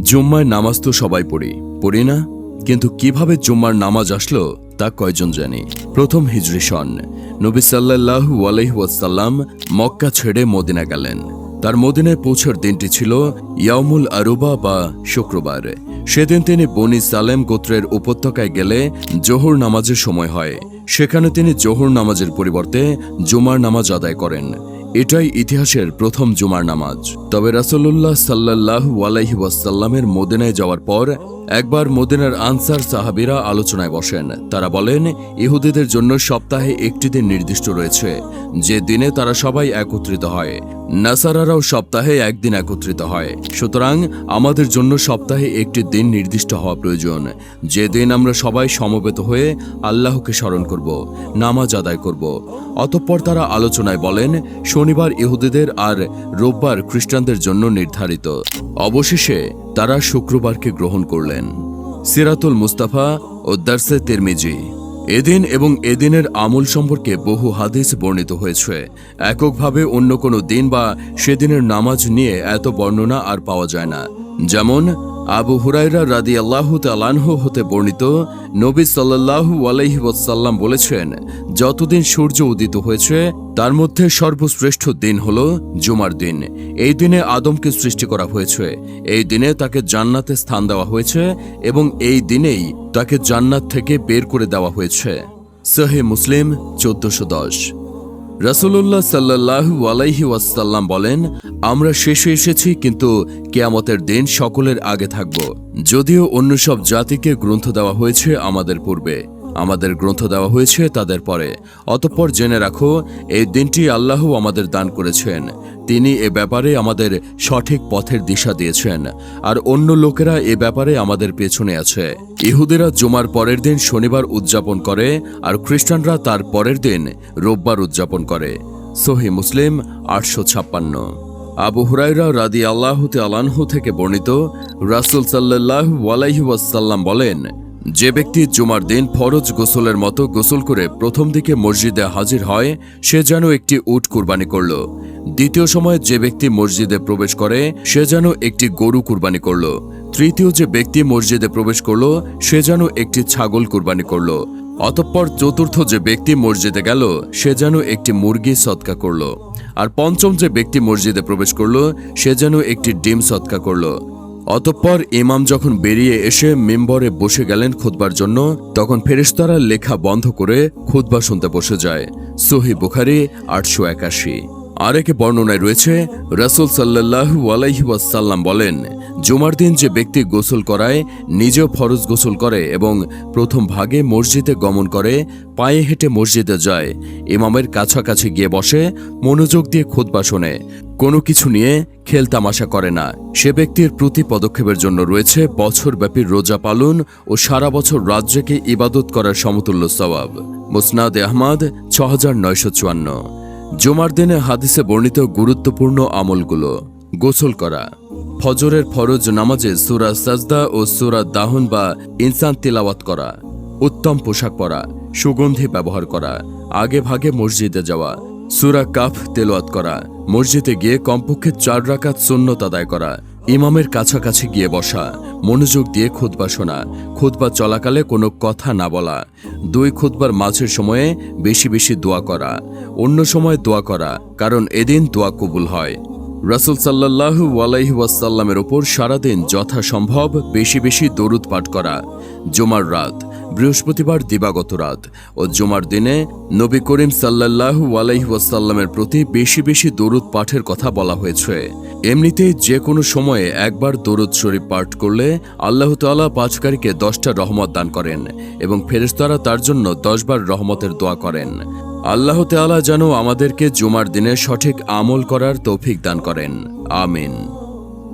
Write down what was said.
জুম্মার নামাজ তো সবাই পড়ি না, কিন্তু কিভাবে জুম্মার নামাজ আসলো তা কয়জন জানি। প্রথম হিজরি সন নবী সাল্লাল্লাহু আলাইহি ওয়াসাল্লাম মক্কা ছেড়ে মদিনা গেলেন। তার মদিনায় পৌঁছার দিনটি ছিল ইয়াউমুল আরুবা বা শুক্রবার। সেদিন তিনি বনি সালেম গোত্রের উপত্যকায় গেলে জোহর নামাজের সময় হয়। সেখানে তিনি জোহর নামাজের পরিবর্তে জুমার নামাজ আদায় করেন। এটাই ইতিহাসের প্রথম জুমার নামাজ। তবে রাসূলুল্লাহ সাল্লাল্লাহু আলাইহি ওয়াসাল্লামের মদিনায় যাওয়ার পর একবার মদিনার আনসার সাহাবীরা আলোচনায় বসেন। তারা বলেন, ইহুদিদের জন্য সপ্তাহে একটি দিন নির্দিষ্ট রয়েছে, যে দিনে তারা সবাই একত্রিত হয়। নাসারারাও সপ্তাহে একদিন একত্রিত হয়। সুতরাং আমাদের জন্য সপ্তাহে একটি দিন নির্দিষ্ট হওয়া প্রয়োজন, যে দিন আমরা সবাই সমবেত হয়ে আল্লাহকে স্মরণ করব, নামাজ আদায় করব। অতঃপর তারা আলোচনায় বলেন, শনিবার ইহুদিদের আর রোববার খ্রিস্টানদের জন্য নির্ধারিত। অবশেষে তারা শুক্রবারকে গ্রহণ করলেন। সিরাতুল মুস্তাফা ও দারসে তিরমিজি। এদিন এবং এদিনের আমল সম্পর্কে বহু হাদিস বর্ণিত হয়েছে। এককভাবে অন্য কোনো দিন বা সেদিনের নামাজ নিয়ে এত বর্ণনা আর পাওয়া যায় না। যেমন আবু হুরায়রা রাদিয়াল্লাহু তাআলা আনহু হতে বর্ণিত, নবী সাল্লাল্লাহু আলাইহি ওয়াসাল্লাম বলেছেন, যতদিন সূর্য উদিত হয়েছে তার মধ্যে সর্বশ্রেষ্ঠ দিন হল জুমার দিন। এই দিনে আদমকে সৃষ্টি করা হয়েছে। এই দিনে তাকে জান্নাতে স্থান দেওয়া হয়েছে এবং এই দিনেই তাকে জান্নাত থেকে বের করে দেওয়া হয়েছে। সহিহ মুসলিম 1410। রাসূলুল্লাহ সাল্লাল্লাহু আলাইহি ওয়াসাল্লাম বলেন, আমরা শেষে এসেছি, কিন্তু কিয়ামতের দিন সকলের আগে থাকব। যদিও অন্য সব জাতিকে গ্রন্থ দেওয়া হয়েছে আমাদের পূর্বে, আমাদের গ্রন্থ দেওয়া হয়েছে তাদের পরে। অতঃপর জেনে রাখো, এই দিনটি আল্লাহ আমাদের দান করেছেন। তিনি এ ব্যাপারে আমাদের সঠিক পথের দিশা দিয়েছেন, আর অন্য লোকেরা এ ব্যাপারে আমাদের পেছনে আছে। ইহুদিরা জুমার পরের দিন শনিবার উদযাপন করে, আর খ্রিস্টানরা তার পরের দিন রোববার উদযাপন করে। সহিহ মুসলিম 856। আবু হুরায়রা রাদিয়াল্লাহু তাআলা আনহু থেকে বর্ণিত, রাসূল সাল্লাল্লাহু আলাইহি ওয়াসাল্লাম বলেন, যে ব্যক্তি জুমার দিন ফরজ গোসলের মতো গোসল করে প্রথম দিকে মসজিদে হাজির হয়, সে যেন একটি উট কুরবানি করল। দ্বিতীয় সময়ে যে ব্যক্তি মসজিদে প্রবেশ করে, সে যেন একটি গরু কুরবানি করল। তৃতীয় যে ব্যক্তি মসজিদে প্রবেশ করল, সে যেন একটি ছাগল কুরবানি করল। অতঃপর চতুর্থ যে ব্যক্তি মসজিদে গেল, সে যেন একটি মুরগি সদকা করল। আর পঞ্চম যে ব্যক্তি মসজিদে প্রবেশ করল, সে যেন একটি ডিম সদকা করল। অতঃপর ইমাম যখন বেরিয়ে এসে মিম্বরে বসে গেলেন খুতবার জন্য, তখন ফেরেশতারা লেখা বন্ধ করে খুতবা শুনতে বসে যায়। সহিহ বুখারী 881। আরেক বর্ণনায় রয়েছে, রাসূল সাল্লাল্লাহু আলাইহি ওয়াসাল্লাম বলেন, জুমার দিন যে ব্যক্তি গোসল করায়, নিজেও ফরজ গোসল করে এবং প্রথম ভাগে মসজিদে গমন করে, পায়ে হেঁটে মসজিদে যায়, ইমামের কাছাকাছি গিয়ে বসে, মনোযোগ দিয়ে খুতবা শোনে, কোনো কিছু নিয়ে খেলতামাশা করে না, সে ব্যক্তির প্রতি পদক্ষেপের জন্য রয়েছে বছরব্যাপী রোজা পালন ও সারা বছর রাজ্যকে ইবাদত করার সমতুল্য সওয়াব। মুসনাদে আহমদ 6954। জুমার দিনে হাদিসে বর্ণিত গুরুত্বপূর্ণ আমলগুলো: গোসল করা, ফজরের ফরজ নামাজে সূরা সাজদা ও সূরা দাহন বা ইনসান তিলাওয়াত করা, উত্তম পোশাক পরা, সুগন্ধি ব্যবহার করা, আগে ভাগে মসজিদে যাওয়া, সূরা কাফ তেলাওয়াত করা, মসজিদে গিয়ে কমপক্ষে 4 রাকাত সুন্নত আদায় করা, ইমামের কাছাকাছি গিয়ে বসা, মনোযোগ দিয়ে খুতবা শোনা, খুতবা চলাকালে কোনো কথা না বলা, 2 খুতবার মাঝের সময়ে বেশি বেশি দোয়া করা, অন্য সময় দোয়া করা, কারণ এদিন দোয়া কবুল হয়। রাসূল সাল্লাল্লাহু আলাইহি ওয়াসাল্লামের ওপর সারাদিন যথাসম্ভব বেশি বেশি দরুদ পাঠ করা। জুমার রাত, বৃহস্পতিবার দিবাগত রাত ও জুমার দিনে নবী করিম সাল্লাল্লাহু আলাইহি ওয়াসাল্লামের প্রতি বেশি বেশি দরুদ পাঠের কথা বলা হয়েছে। এমনিতেই যে কোনো সময়ে একবার দরুদ শরীফ পাঠ করলে আল্লাহ তাআলা পাঠকারীকে 10টা রহমত দান করেন এবং ফেরেশতারা তার জন্য 10 বার রহমতের দোয়া করেন। আল্লাহ তাআলা যেন আমাদেরকে জুমার দিনে সঠিক আমল করার তৌফিক দান করেন। আমিন।